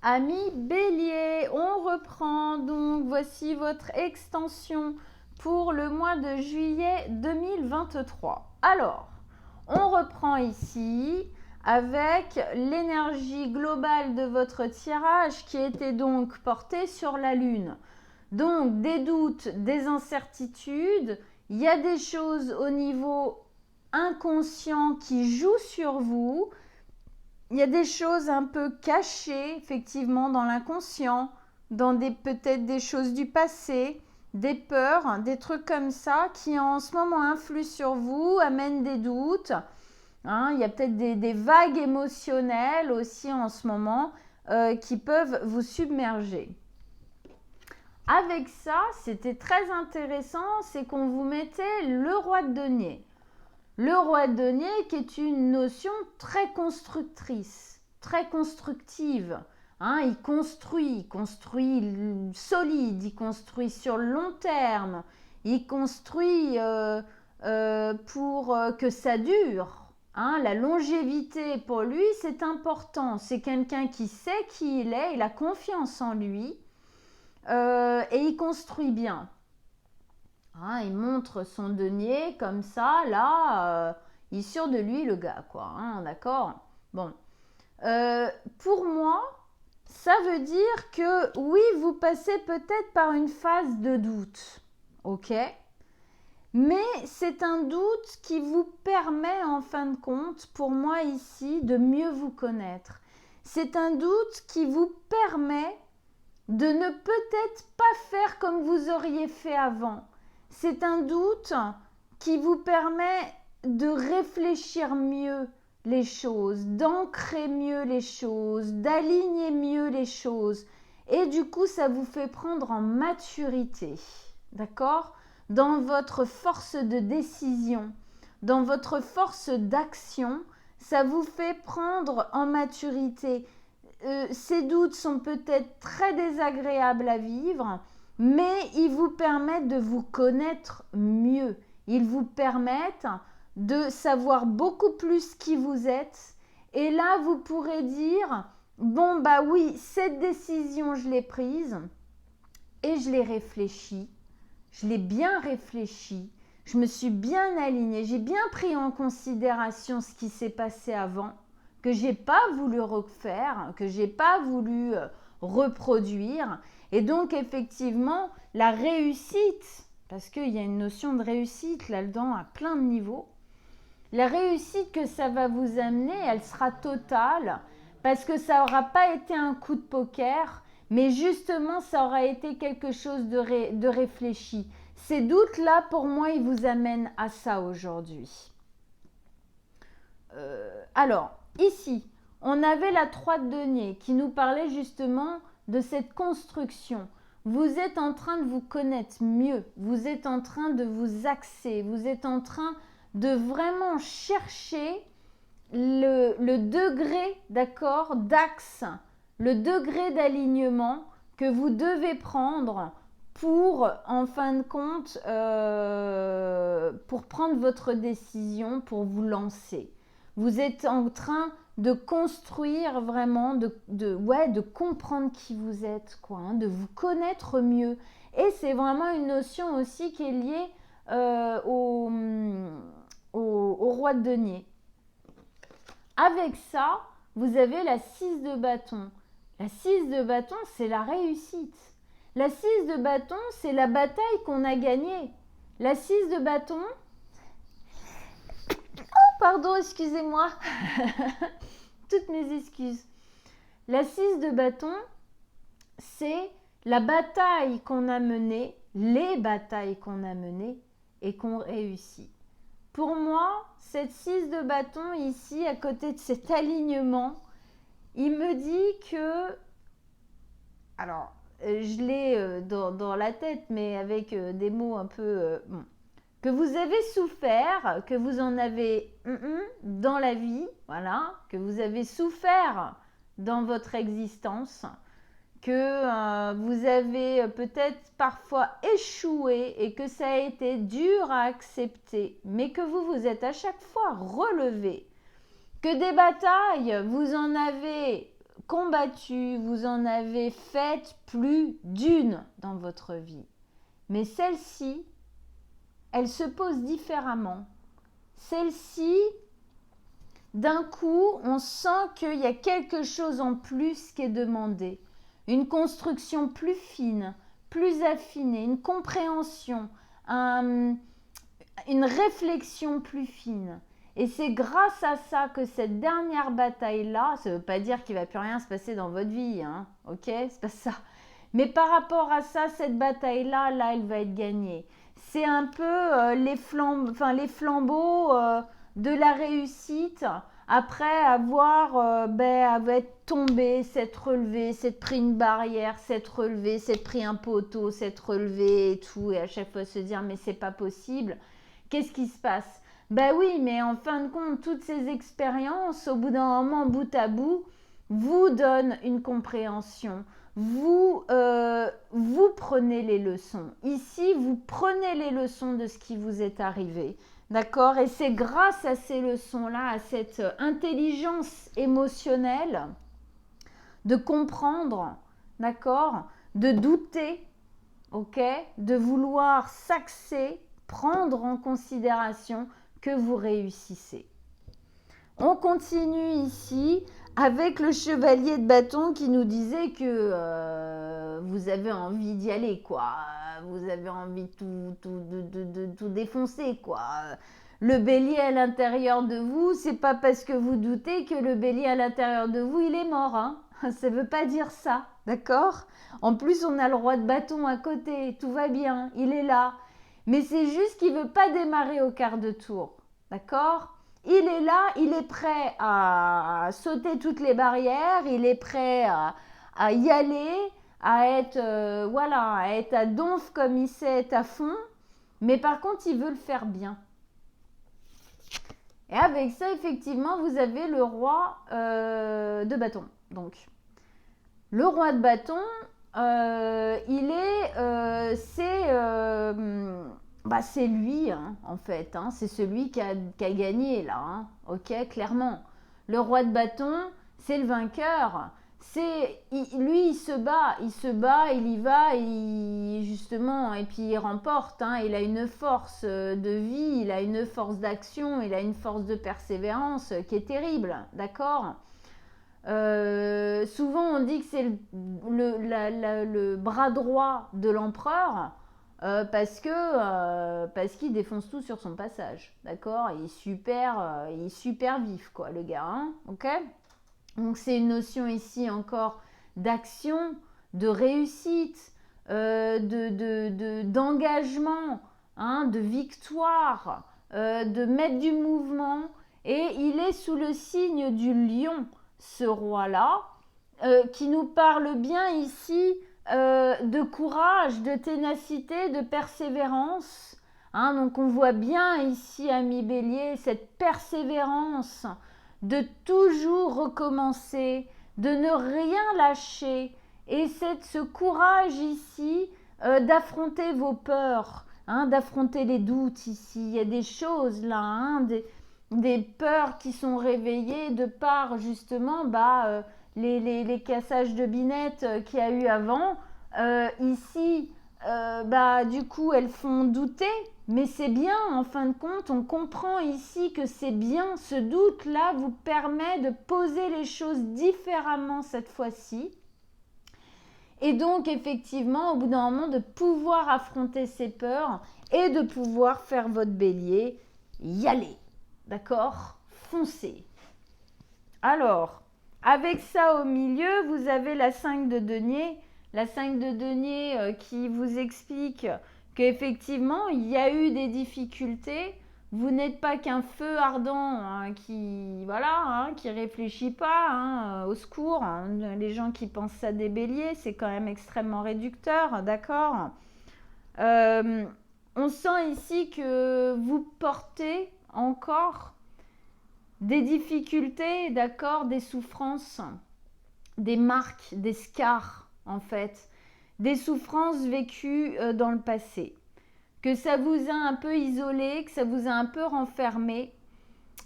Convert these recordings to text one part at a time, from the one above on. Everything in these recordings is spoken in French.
Amis Bélier, on reprend. Donc, voici votre extension pour le mois de juillet 2023. Alors, on reprend ici avec l'énergie globale de votre tirage qui était donc portée sur la Lune. Donc, des doutes, des incertitudes, il y a des choses au niveau inconscient qui jouent sur vous. Il y a des choses un peu cachées, effectivement, dans l'inconscient, dans peut-être des choses du passé, des peurs, des trucs comme ça qui en ce moment influent sur vous, amènent des doutes. Il y a peut-être des vagues émotionnelles aussi en ce moment qui peuvent vous submerger. Avec ça, c'était très intéressant, c'est qu'on vous mettait le roi de denier. Le roi de denier qui est une notion très constructrice, très constructive. Il construit solide, il construit sur le long terme, il construit pour que ça dure. La longévité pour lui, c'est important. C'est quelqu'un qui sait qui il est, il a confiance en lui et il construit bien. Il montre son denier comme ça, là, il est sûr de lui le gars, quoi. D'accord. Bon. Pour moi, ça veut dire que oui, vous passez peut-être par une phase de doute, ok. Mais c'est un doute qui vous permet, en fin de compte, pour moi ici, de mieux vous connaître. C'est un doute qui vous permet de ne peut-être pas faire comme vous auriez fait avant. C'est un doute qui vous permet de réfléchir mieux les choses, d'ancrer mieux les choses, d'aligner mieux les choses. Et du coup, ça vous fait prendre en maturité, d'accord ? Dans votre force de décision, dans votre force d'action, ça vous fait prendre en maturité. Ces doutes sont peut-être très désagréables à vivre, mais ils vous permettent de vous connaître mieux. Ils vous permettent de savoir beaucoup plus qui vous êtes. Et là, vous pourrez dire, bon, bah oui, cette décision, je l'ai prise et je l'ai réfléchie. Je l'ai bien réfléchie. Je me suis bien alignée. J'ai bien pris en considération ce qui s'est passé avant, que j'ai pas voulu refaire, que j'ai pas voulu reproduire. Et donc, effectivement, la réussite, parce qu'il y a une notion de réussite là-dedans à plein de niveaux, la réussite que ça va vous amener, elle sera totale, parce que ça n'aura pas été un coup de poker, mais justement, ça aura été quelque chose de réfléchi. Ces doutes-là, pour moi, ils vous amènent à ça aujourd'hui. Alors, ici, on avait la 3 de denier qui nous parlait justement de cette construction. Vous êtes en train de vous connaître mieux, vous êtes en train de vous axer, vous êtes en train de vraiment chercher le degré, d'accord, d'axe, le degré d'alignement que vous devez prendre pour, en fin de compte, pour prendre votre décision, pour vous lancer. Vous êtes en train de construire vraiment, de comprendre qui vous êtes, quoi, de vous connaître mieux. Et c'est vraiment une notion aussi qui est liée au roi de denier. Avec ça, vous avez la 6 de bâton. La 6 de bâton, c'est la réussite. La 6 de bâton, c'est la bataille qu'on a gagnée. La 6 de bâton... Oh, pardon, excusez-moi. Toutes mes excuses. La 6 de bâton, c'est la bataille qu'on a menée, les batailles qu'on a menées et qu'on réussit. Pour moi, cette 6 de bâton ici, à côté de cet alignement, il me dit que... Alors, je l'ai dans la tête, mais avec des mots un peu... bon, que vous avez souffert, que vous en avez dans la vie, voilà, que vous avez souffert dans votre existence, que vous avez peut-être parfois échoué et que ça a été dur à accepter, mais que vous vous êtes à chaque fois relevé, que des batailles, vous en avez combattues, vous en avez faites plus d'une dans votre vie. Mais celle-ci, elle se pose différemment. Celle-ci, d'un coup, on sent qu'il y a quelque chose en plus qui est demandé. Une construction plus fine, plus affinée, une compréhension, une réflexion plus fine. Et c'est grâce à ça que cette dernière bataille-là, ça ne veut pas dire qu'il ne va plus rien se passer dans votre vie, hein, ok, c'est pas ça. Mais par rapport à ça, cette bataille-là, là, elle va être gagnée. C'est un peu les flambeaux de la réussite après avoir être tombé, s'être relevé, s'être pris une barrière, s'être relevé, s'être pris un poteau, s'être relevé et tout, et à chaque fois se dire mais c'est pas possible. Qu'est-ce qui se passe? Ben oui, mais en fin de compte, toutes ces expériences, au bout d'un moment, bout à bout, vous donnent une compréhension. Vous prenez les leçons. Ici, vous prenez les leçons de ce qui vous est arrivé. D'accord? Et c'est grâce à ces leçons-là, à cette intelligence émotionnelle, de comprendre, d'accord? De douter, ok? De vouloir s'axer, prendre en considération que vous réussissez. On continue ici avec le chevalier de bâton qui nous disait que vous avez envie d'y aller, quoi. Vous avez envie de tout défoncer, quoi. Le bélier à l'intérieur de vous, c'est pas parce que vous doutez que le bélier à l'intérieur de vous, il est mort, hein. Ça veut pas dire ça, d'accord? En plus, on a le roi de bâton à côté, tout va bien, il est là. Mais c'est juste qu'il veut pas démarrer au quart de tour, d'accord? Il est là, il est prêt à sauter toutes les barrières, il est prêt à y aller, à être, à être à donf comme il sait être à fond, mais par contre, il veut le faire bien. Et avec ça, effectivement, vous avez le roi de bâton. Donc, le roi de bâton, c'est lui, hein, en fait. Hein, c'est celui qui a gagné, là. Hein, ok, clairement. Le roi de bâton, c'est le vainqueur. Lui, il se bat, il y va, justement, et puis il remporte. Hein, il a une force de vie, il a une force d'action, il a une force de persévérance qui est terrible, d'accord? Souvent on dit que c'est le bras droit de l'empereur parce qu'il défonce tout sur son passage, d'accord? Il est super vif, quoi, le gars, hein, ok? Donc c'est une notion ici encore d'action, de réussite, d'engagement, hein, de victoire, de mettre du mouvement, et il est sous le signe du lion, ce roi-là, qui nous parle bien ici de courage, de ténacité, de persévérance. Hein, donc on voit bien ici, ami Bélier, cette persévérance de toujours recommencer, de ne rien lâcher. Et c'est ce courage ici d'affronter vos peurs, hein, d'affronter les doutes ici. Il y a des choses là, hein, des peurs qui sont réveillées de par justement les cassages de binettes qu'il y a eu avant. Ici, du coup, elles font douter, mais c'est bien, en fin de compte, on comprend ici que c'est bien. Ce doute-là vous permet de poser les choses différemment cette fois-ci. Et donc, effectivement, au bout d'un moment, de pouvoir affronter ces peurs et de pouvoir faire votre bélier, y aller. D'accord? Foncez. Alors, avec ça au milieu, vous avez la 5 de denier. La 5 de denier qui vous explique qu'effectivement, il y a eu des difficultés. Vous n'êtes pas qu'un feu ardent hein, qui réfléchit pas hein, au secours. Hein. Les gens qui pensent à des béliers, c'est quand même extrêmement réducteur, d'accord? On sent ici que vous portez encore des difficultés, d'accord, des souffrances, des marques, des scars, en fait, des souffrances vécues dans le passé, que ça vous a un peu isolé, que ça vous a un peu renfermé,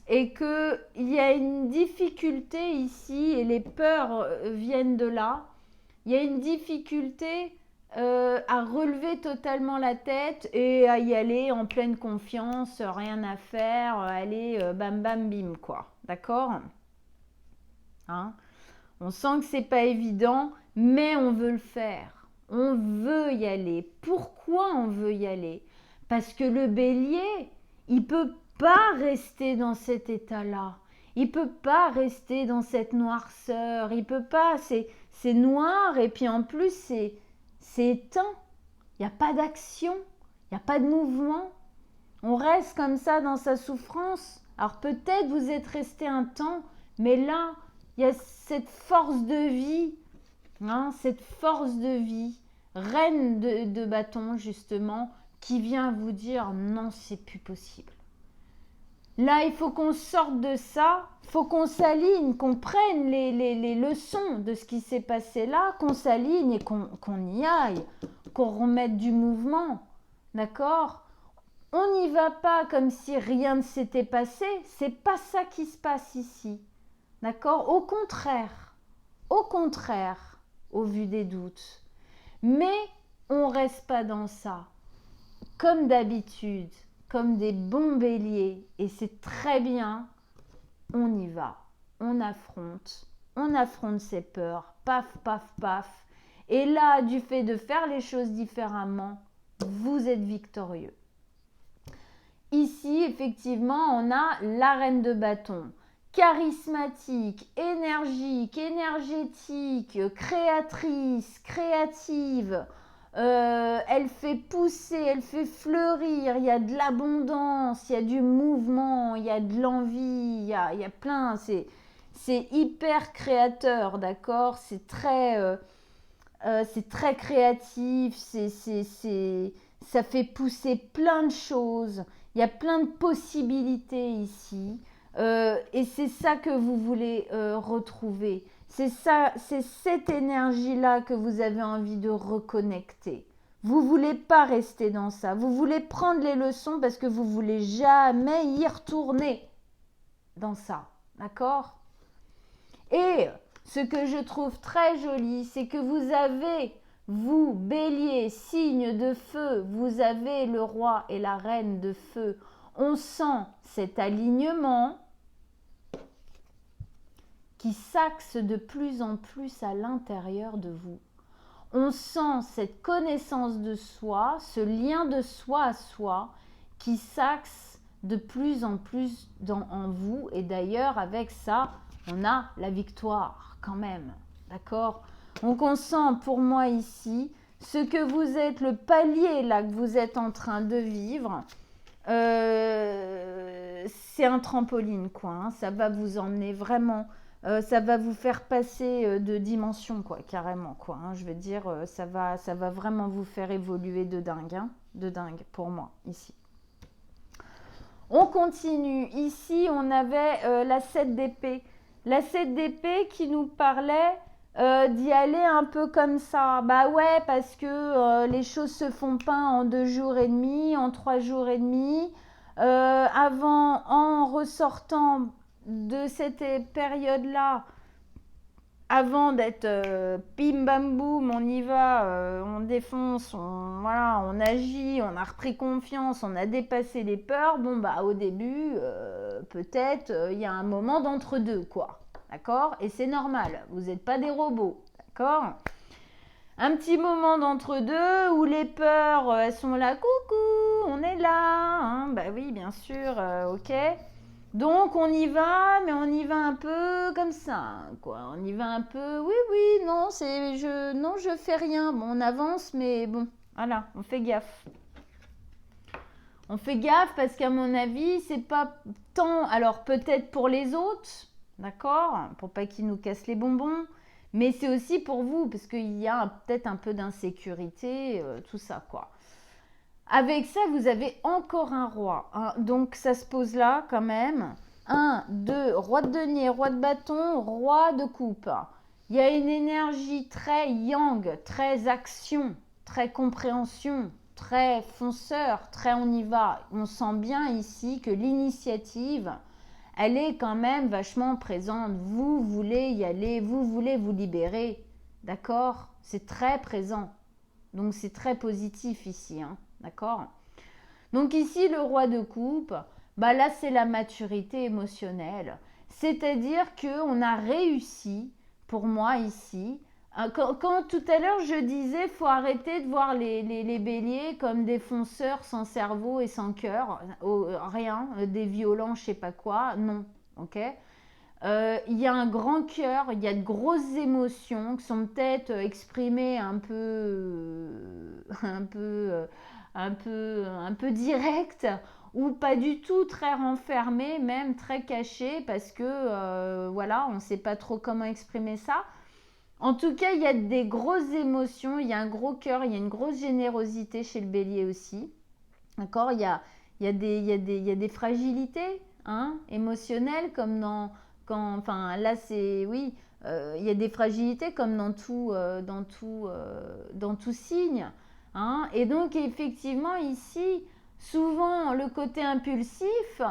et qu'il y a une difficulté ici, et les peurs viennent de là. Il y a une difficulté à relever totalement la tête et à y aller en pleine confiance, rien à faire, allez, bam bam bim, quoi. D'accord? Hein? On sent que c'est pas évident, mais on veut le faire. On veut y aller. Pourquoi on veut y aller? Parce que le bélier, il peut pas rester dans cet état-là. Il peut pas rester dans cette noirceur. Il peut pas. C'est noir et puis en plus c'est éteint. Il n'y a pas d'action. Il n'y a pas de mouvement. On reste comme ça dans sa souffrance. Alors peut-être vous êtes resté un temps, mais là, il y a cette force de vie, hein, cette force de vie, reine de bâton justement, qui vient vous dire non, c'est plus possible. Là, il faut qu'on sorte de ça, il faut qu'on s'aligne, qu'on prenne les leçons de ce qui s'est passé là, qu'on s'aligne et qu'on y aille, qu'on remette du mouvement, d'accord? On n'y va pas comme si rien ne s'était passé, c'est pas ça qui se passe ici. D'accord? Au contraire, au vu des doutes. Mais on ne reste pas dans ça. Comme d'habitude, comme des bons béliers, et c'est très bien, on y va, on affronte ses peurs, paf, paf, paf. Et là, du fait de faire les choses différemment, vous êtes victorieux. Ici, effectivement, on a la reine de bâton. Charismatique, énergique, énergétique, créatrice, créative. Elle fait pousser, elle fait fleurir. Il y a de l'abondance, il y a du mouvement, il y a de l'envie, il y a plein. C'est hyper créateur, d'accord? C'est très créatif, ça fait pousser plein de choses. Il y a plein de possibilités ici. Et c'est ça que vous voulez retrouver. C'est cette énergie-là que vous avez envie de reconnecter. Vous ne voulez pas rester dans ça. Vous voulez prendre les leçons parce que vous ne voulez jamais y retourner dans ça. D'accord? Et ce que je trouve très joli, c'est que vous avez, vous, bélier, signe de feu, vous avez le roi et la reine de feu. On sent cet alignement qui s'axe de plus en plus à l'intérieur de vous. On sent cette connaissance de soi, ce lien de soi à soi qui s'axe de plus en plus en vous. Et d'ailleurs, avec ça, on a la victoire quand même. D'accord? Donc on sent pour moi ici ce que vous êtes, le palier là que vous êtes en train de vivre. C'est un trampoline quoi, hein. Ça va vous emmener vraiment, ça va vous faire passer de dimension quoi, carrément quoi, hein. Je veux dire, ça va vraiment vous faire évoluer de dingue, hein, de dingue pour moi ici. On continue. Ici, on avait la 7 d'épée. La 7 d'épée qui nous parlait d'y aller un peu comme ça. Bah ouais, parce que les choses se font pas en 2 jours et demi, en 3 jours et demi. En ressortant de cette période-là, avant d'être bim bam boum, on y va, on défonce, on agit, on a repris confiance, on a dépassé les peurs. Bon bah au début, peut-être il y a un moment d'entre-deux quoi, d'accord? Et c'est normal, vous n'êtes pas des robots, d'accord? Un petit moment d'entre-deux où les peurs, elles sont là, coucou, on est là, hein, bah oui bien sûr, ok. Donc on y va, mais on y va un peu comme ça, quoi. On y va un peu, oui, non, je fais rien. Bon, on avance, mais bon, voilà, on fait gaffe. On fait gaffe parce qu'à mon avis, c'est pas tant, alors peut-être pour les autres, d'accord, pour pas qu'ils nous cassent les bonbons, mais c'est aussi pour vous parce qu'il y a peut-être un peu d'insécurité, tout ça, quoi. Avec ça, vous avez encore un roi. Hein. Donc, ça se pose là quand même. 1, 2, roi de denier, roi de bâton, roi de coupe. Il y a une énergie très yang, très action, très compréhension, très fonceur, très on y va. On sent bien ici que l'initiative, elle est quand même vachement présente. Vous voulez y aller, vous voulez vous libérer, d'accord? C'est très présent. Donc c'est très positif ici, hein, d'accord? Donc ici, le roi de coupe, bah là, c'est la maturité émotionnelle. C'est-à-dire qu'on a réussi, pour moi ici, quand tout à l'heure je disais, faut arrêter de voir les béliers comme des fonceurs sans cerveau et sans cœur, rien, des violents, je sais pas quoi, non, ok? Il y a un grand cœur, il y a de grosses émotions qui sont peut-être exprimées un peu directes ou pas du tout très renfermées, même très cachées parce que voilà, on ne sait pas trop comment exprimer ça. En tout cas, il y a des grosses émotions, il y a un gros cœur, il y a une grosse générosité chez le bélier aussi. D'accord? Il y a des fragilités hein, émotionnelles comme dans enfin là c'est oui il y a des fragilités comme dans tout signe hein, et donc effectivement ici souvent le côté impulsif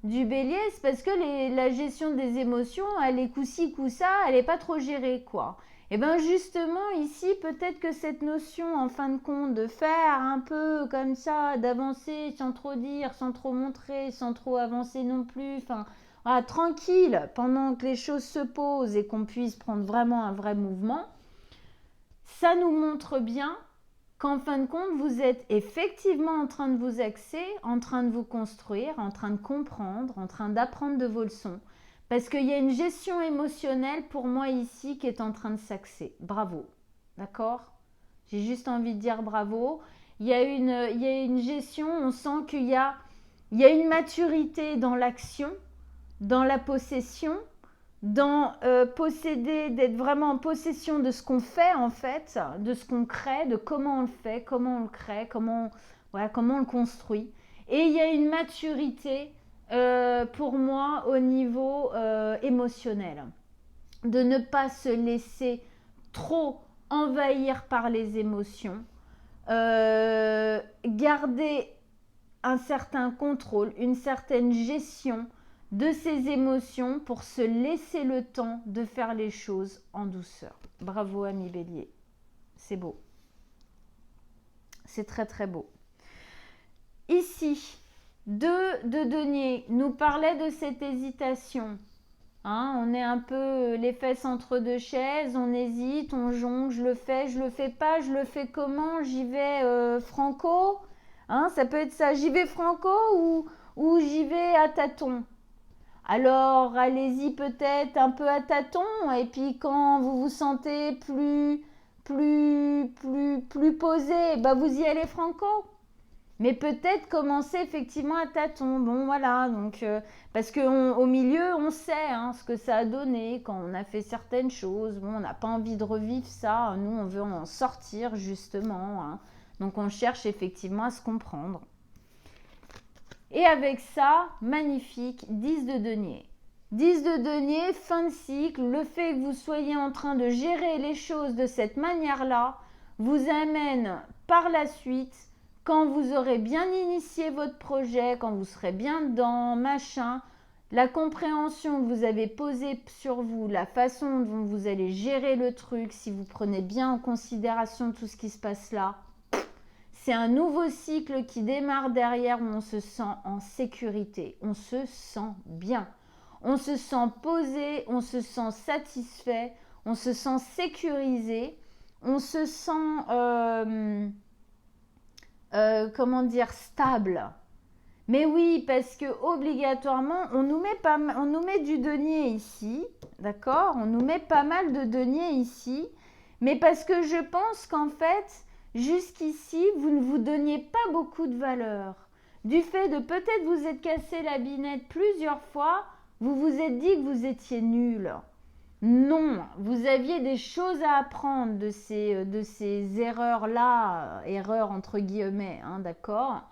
du bélier c'est parce que la gestion des émotions elle est coup-ci coup-ça elle est pas trop gérée quoi. Et bien justement ici peut-être que cette notion en fin de compte de faire un peu comme ça, d'avancer sans trop dire, sans trop montrer, sans trop avancer non plus, enfin voilà, tranquille pendant que les choses se posent et qu'on puisse prendre vraiment un vrai mouvement, ça nous montre bien qu'en fin de compte vous êtes effectivement en train de vous axer, en train de vous construire, en train de comprendre, en train d'apprendre de vos leçons. Parce qu'il y a une gestion émotionnelle pour moi ici qui est en train de s'axer. Bravo. D'accord? J'ai juste envie de dire bravo. Il y a une gestion, on sent qu'il y a une maturité dans l'action, dans la possession, dans posséder, d'être vraiment en possession de ce qu'on fait en fait, de ce qu'on crée, de comment on le fait, comment on le crée, comment on le construit. Et il y a une maturité pour moi au niveau émotionnel, de ne pas se laisser trop envahir par les émotions, garder un certain contrôle, une certaine gestion de ses émotions pour se laisser le temps de faire les choses en douceur. Bravo ami Bélier, c'est beau, c'est très très beau. Ici, de denier nous parlait de cette hésitation. Hein, on est un peu les fesses entre deux chaises, on hésite, on jongle, je le fais pas, je le fais comment, j'y vais franco, hein, ça peut être ça, j'y vais franco ou j'y vais à tâtons. Alors allez-y peut-être un peu à tâtons et puis quand vous vous sentez plus posé, bah vous y allez franco. Mais peut-être commencer effectivement à tâtons. Bon voilà, donc parce qu'au milieu, on sait hein, ce que ça a donné quand on a fait certaines choses. Bon, on n'a pas envie de revivre ça. Nous, on veut en sortir justement. Hein. Donc on cherche effectivement à se comprendre. Et avec ça, magnifique, 10 de denier. 10 de denier, fin de cycle, le fait que vous soyez en train de gérer les choses de cette manière-là vous amène par la suite, quand vous aurez bien initié votre projet, quand vous serez bien dedans, machin, la compréhension que vous avez posée sur vous, la façon dont vous allez gérer le truc, si vous prenez bien en considération tout ce qui se passe là, c'est un nouveau cycle qui démarre derrière où on se sent en sécurité, on se sent bien, on se sent posé, on se sent satisfait, on se sent sécurisé, on se sent, comment dire, stable. Mais oui, parce que obligatoirement, on nous met du denier ici, d'accord? On nous met pas mal de denier ici, mais parce que je pense qu'en fait, jusqu'ici, vous ne vous donniez pas beaucoup de valeur. Du fait de peut-être vous être cassé la binette plusieurs fois, vous vous êtes dit que vous étiez nul. Non, vous aviez des choses à apprendre de ces erreurs-là, erreurs entre guillemets, hein, d'accord?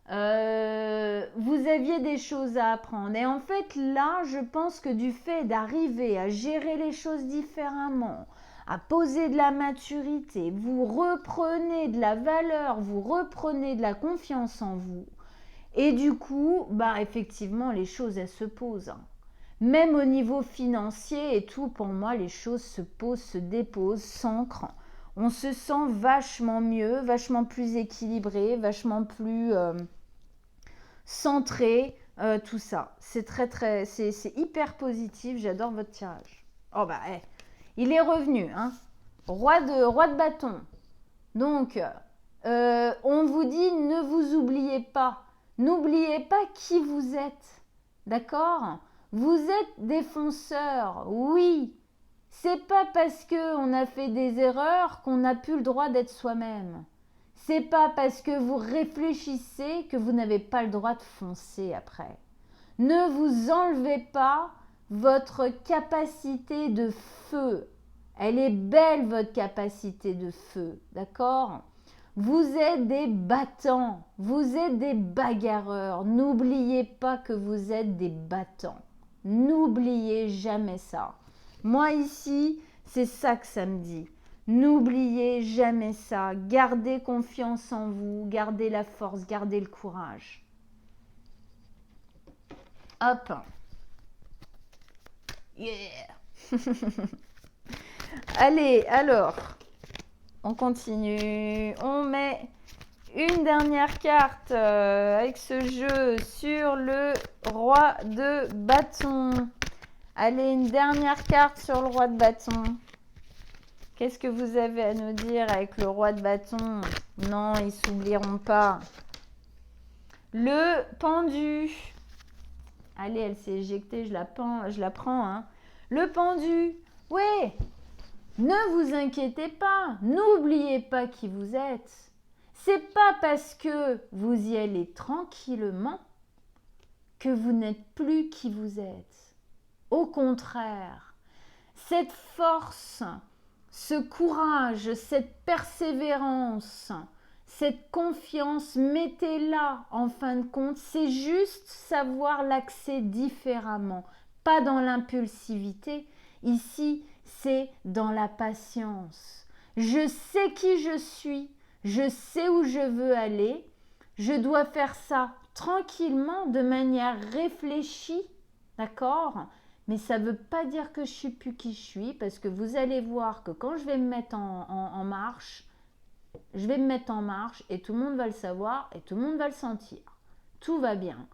Vous aviez des choses à apprendre. Et en fait, là, je pense que du fait d'arriver à gérer les choses différemment, à poser de la maturité, vous reprenez de la valeur, vous reprenez de la confiance en vous. Et du coup, bah effectivement, les choses, elles se posent. Même au niveau financier et tout, pour moi, les choses se posent, se déposent, s'ancrent. On se sent vachement mieux, vachement plus équilibré, vachement plus centré, tout ça. C'est c'est hyper positif. J'adore votre tirage. Oh bah, il est revenu, hein. Roi de bâton. Donc, on vous dit, ne vous oubliez pas. N'oubliez pas qui vous êtes. D'accord? Vous êtes des fonceurs, oui. C'est pas parce qu'on a fait des erreurs qu'on n'a plus le droit d'être soi-même. C'est pas parce que vous réfléchissez que vous n'avez pas le droit de foncer après. Ne vous enlevez pas votre capacité de feu. Elle est belle, votre capacité de feu, d'accord? Vous êtes des battants, vous êtes des bagarreurs. N'oubliez pas que vous êtes des battants. N'oubliez jamais ça. Moi ici, c'est ça que ça me dit. N'oubliez jamais ça. Gardez confiance en vous, gardez la force, gardez le courage. Hop. Yeah. Allez, alors, on continue. On met une dernière carte avec ce jeu sur le roi de bâton. Allez, une dernière carte sur le roi de bâton. Qu'est-ce que vous avez à nous dire avec le roi de bâton? Non, ils ne s'oublieront pas. Le pendu. Allez, elle s'est éjectée, je la prends. Hein. Le pendu. Ouais. Ne vous inquiétez pas. N'oubliez pas qui vous êtes. C'est pas parce que vous y allez tranquillement que vous n'êtes plus qui vous êtes. Au contraire, cette force, ce courage, cette persévérance, cette confiance, mettez-la en fin de compte. C'est juste savoir l'axer différemment, pas dans l'impulsivité. Ici, c'est dans la patience. Je sais qui je suis, je sais où je veux aller, je dois faire ça tranquillement, de manière réfléchie, d'accord ? Mais ça ne veut pas dire que je ne suis plus qui je suis, parce que vous allez voir que quand je vais me mettre en marche, je vais me mettre en marche et tout le monde va le savoir et tout le monde va le sentir. Tout va bien.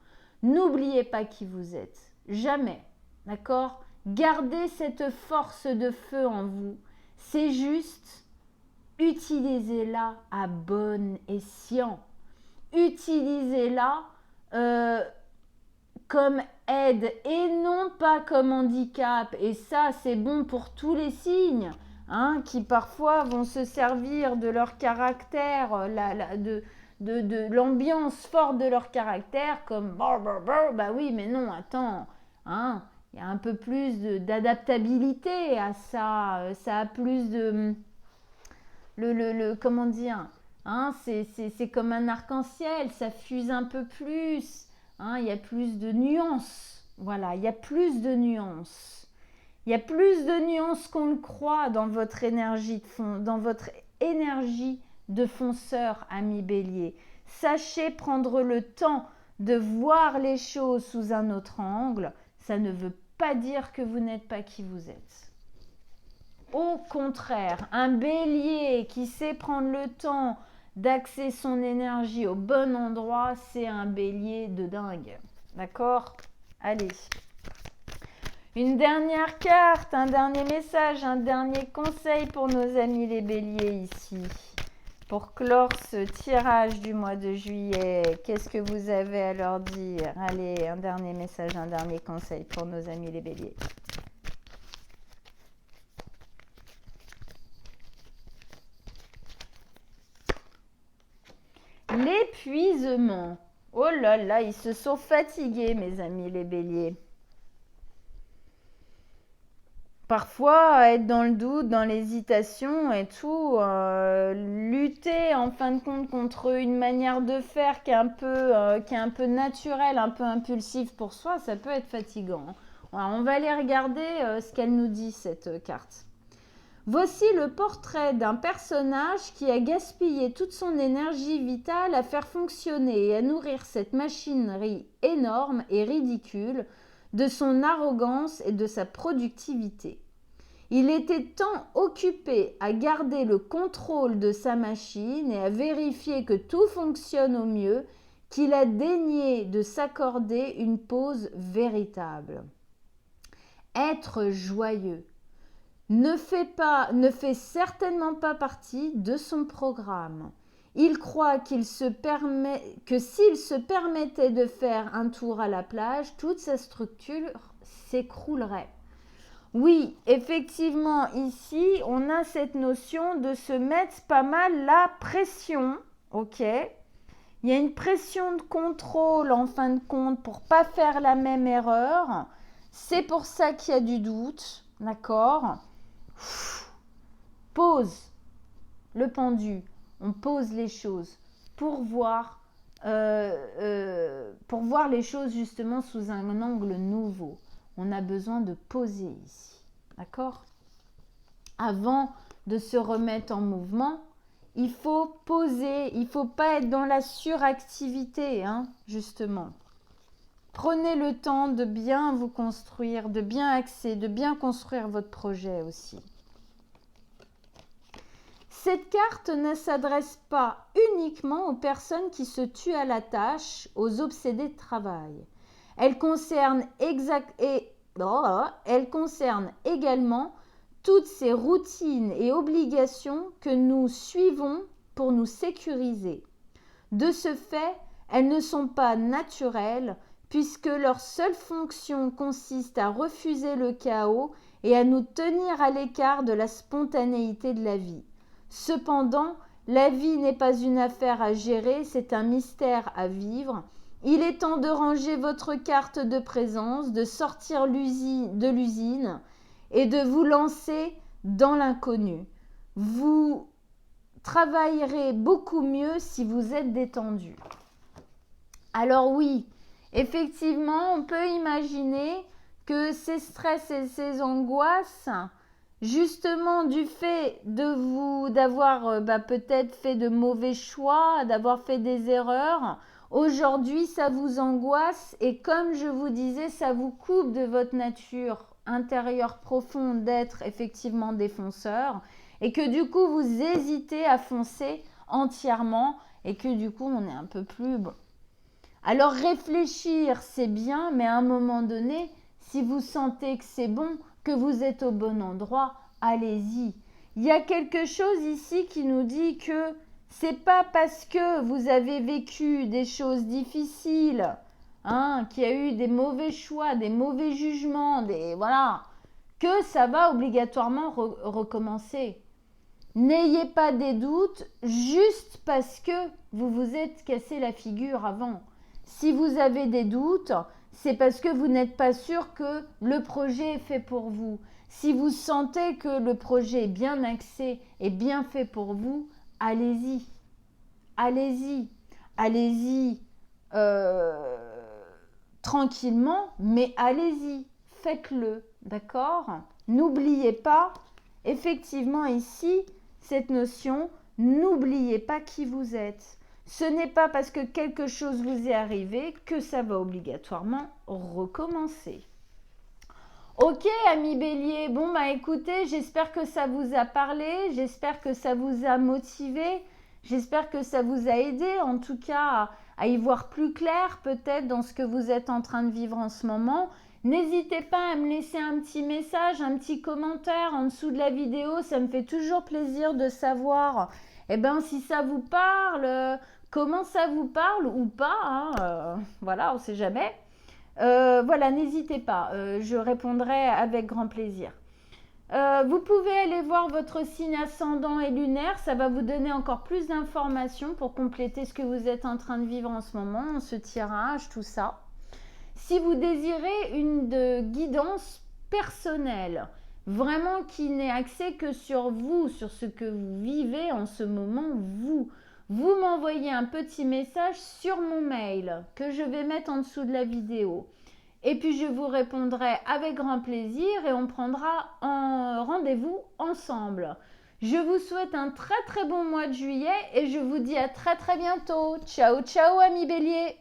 N'oubliez pas qui vous êtes. Jamais. D'accord ? Gardez cette force de feu en vous. C'est juste, utilisez-la à bon escient. Utilisez-la comme aide et non pas comme handicap. Et ça, c'est bon pour tous les signes, hein, qui parfois vont se servir de leur caractère, de l'ambiance forte de leur caractère, comme bah oui, mais non, attends, hein, il y a un peu plus d'adaptabilité à ça. Ça a plus de comment dire, hein, c'est comme un arc-en-ciel, ça fuse un peu plus. Hein, il y a plus de nuances. Voilà, il y a plus de nuances. Il y a plus de nuances qu'on le croit dans votre énergie de fonceur, ami Bélier. Sachez prendre le temps de voir les choses sous un autre angle. Ça ne veut pas dire que vous n'êtes pas qui vous êtes. Au contraire, un Bélier qui sait prendre le temps d'axer son énergie au bon endroit, c'est un Bélier de dingue. D'accord? Allez. Une dernière carte, un dernier message, un dernier conseil pour nos amis les Béliers ici. Pour clore ce tirage du mois de juillet, qu'est-ce que vous avez à leur dire? Allez, un dernier message, un dernier conseil pour nos amis les Béliers. L'épuisement. Oh là là, ils se sont fatigués, mes amis les béliers. Parfois, être dans le doute, dans l'hésitation et tout, lutter en fin de compte contre une manière de faire qui est un peu naturelle, un peu impulsive pour soi, ça peut être fatigant. Alors, on va aller regarder ce qu'elle nous dit, cette carte. Voici le portrait d'un personnage qui a gaspillé toute son énergie vitale à faire fonctionner et à nourrir cette machinerie énorme et ridicule de son arrogance et de sa productivité. Il était tant occupé à garder le contrôle de sa machine et à vérifier que tout fonctionne au mieux qu'il a daigné de s'accorder une pause véritable. Être joyeux ne fait certainement pas partie de son programme. Il croit que s'il se permettait de faire un tour à la plage, toute sa structure s'écroulerait. Oui, effectivement, ici, on a cette notion de se mettre pas mal la pression, ok? Il y a une pression de contrôle en fin de compte pour pas faire la même erreur. C'est pour ça qu'il y a du doute, d'accord? Pose le pendu, on pose les choses pour voir les choses justement sous un angle nouveau. On a besoin de poser ici, d'accord? Avant de se remettre en mouvement, il faut poser, il ne faut pas être dans la suractivité, hein, justement. Prenez le temps de bien vous construire, de bien axer, de bien construire votre projet aussi. Cette carte ne s'adresse pas uniquement aux personnes qui se tuent à la tâche, aux obsédés de travail. Elle concerne également toutes ces routines et obligations que nous suivons pour nous sécuriser. De ce fait, elles ne sont pas naturelles puisque leur seule fonction consiste à refuser le chaos et à nous tenir à l'écart de la spontanéité de la vie. Cependant, la vie n'est pas une affaire à gérer, c'est un mystère à vivre. Il est temps de ranger votre carte de présence, de sortir de l'usine et de vous lancer dans l'inconnu. Vous travaillerez beaucoup mieux si vous êtes détendu. Alors oui, effectivement, on peut imaginer que ces stress et ces angoisses, justement du fait d'avoir peut-être fait de mauvais choix, d'avoir fait des erreurs, aujourd'hui ça vous angoisse et comme je vous disais, ça vous coupe de votre nature intérieure profonde d'être effectivement défonceur et que du coup vous hésitez à foncer entièrement et que du coup on est un peu plus bon. Alors réfléchir c'est bien, mais à un moment donné, si vous sentez que c'est bon, que vous êtes au bon endroit, allez-y. Il y a quelque chose ici qui nous dit que c'est pas parce que vous avez vécu des choses difficiles, qu'il y a eu des mauvais choix, des mauvais jugements, que ça va obligatoirement recommencer. N'ayez pas des doutes juste parce que vous vous êtes cassé la figure avant. Si vous avez des doutes, c'est parce que vous n'êtes pas sûr que le projet est fait pour vous. Si vous sentez que le projet est bien axé et bien fait pour vous, allez-y. Allez-y. Allez-y tranquillement, mais allez-y. Faites-le, d'accord? N'oubliez pas, effectivement ici, cette notion, n'oubliez pas qui vous êtes. Ce n'est pas parce que quelque chose vous est arrivé que ça va obligatoirement recommencer. Ok, amis bélier, bon bah écoutez, j'espère que ça vous a parlé, j'espère que ça vous a motivé, j'espère que ça vous a aidé en tout cas à y voir plus clair peut-être dans ce que vous êtes en train de vivre en ce moment. N'hésitez pas à me laisser un petit message, un petit commentaire en dessous de la vidéo, ça me fait toujours plaisir de savoir si ça vous parle, comment ça vous parle ou pas, voilà, on ne sait jamais. Voilà, n'hésitez pas, je répondrai avec grand plaisir. Vous pouvez aller voir votre signe ascendant et lunaire, ça va vous donner encore plus d'informations pour compléter ce que vous êtes en train de vivre en ce moment, ce tirage, tout ça. Si vous désirez une guidance personnelle, vraiment qui n'est axée que sur vous, sur ce que vous vivez en ce moment, vous m'envoyez un petit message sur mon mail que je vais mettre en dessous de la vidéo. Et puis je vous répondrai avec grand plaisir et on prendra un rendez-vous ensemble. Je vous souhaite un très très bon mois de juillet et je vous dis à très très bientôt. Ciao ciao amis béliers.